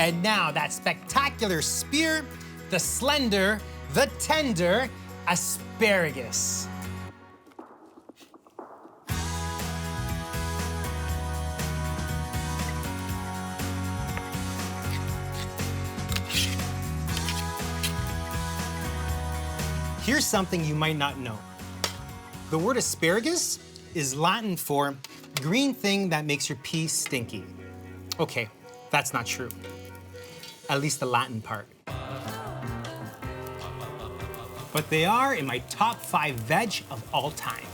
And now that spectacular spear, the slender, the tender asparagus. Here's something you might not know. The word asparagus is Latin for green thing that makes your pee stinky. Okay, that's not true. At least the Latin part. But they are in my top 5 veg of all time.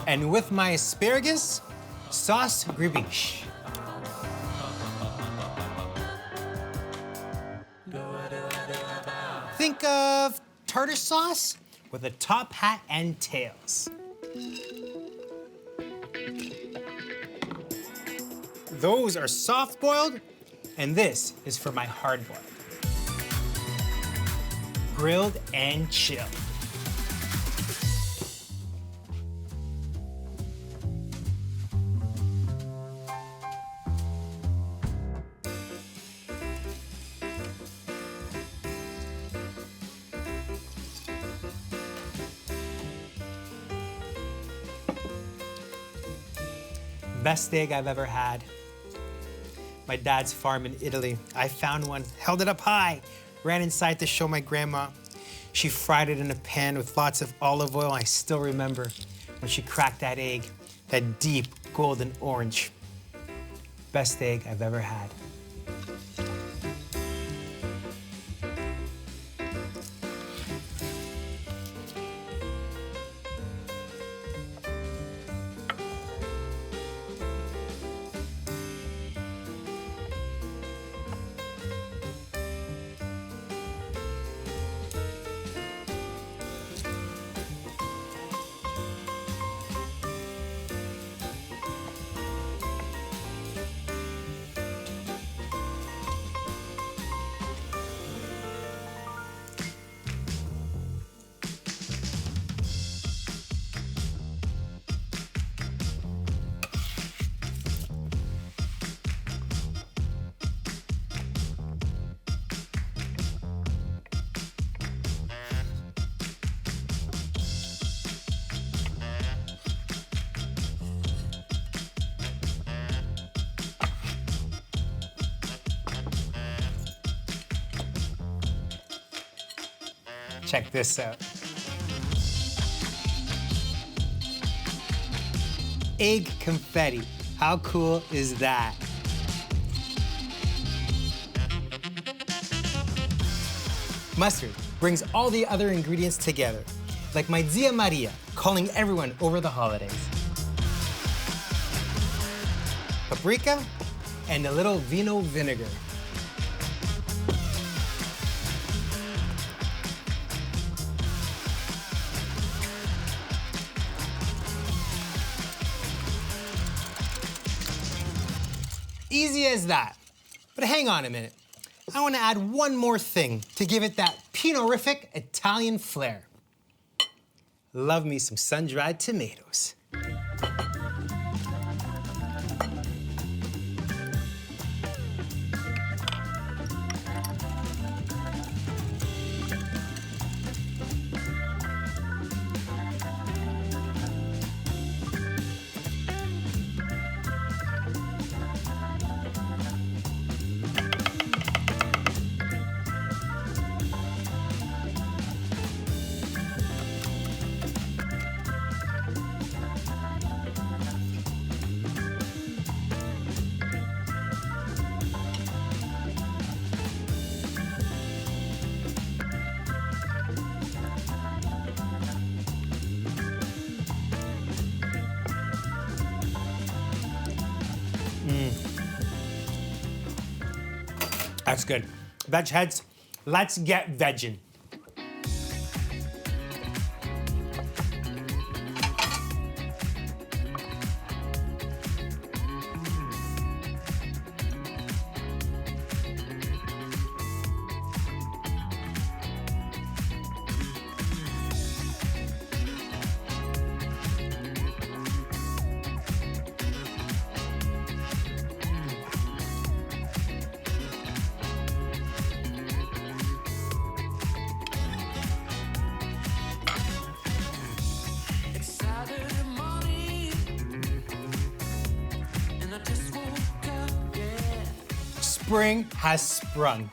And with my asparagus, sauce gribiche. Think of tartar sauce with a top hat and tails. Those are soft-boiled, and this is for my hard-boiled. Grilled and chilled. Best steak I've ever had. My dad's farm in Italy. I found one, held it up high, ran inside to show my grandma. She fried it in a pan with lots of olive oil. I still remember when she cracked that egg, that deep golden orange. Best steak I've ever had. Check this out. Egg confetti. How cool is that? Mustard brings all the other ingredients together, like my Zia Maria calling everyone over the holidays. Paprika and a little vino vinegar. Easy as that. But hang on a minute. I want to add one more thing to give it that Pinorific Italian flair. Love me some sun-dried tomatoes. That's good. VegHeadz, let's get vegging. Spring has sprung.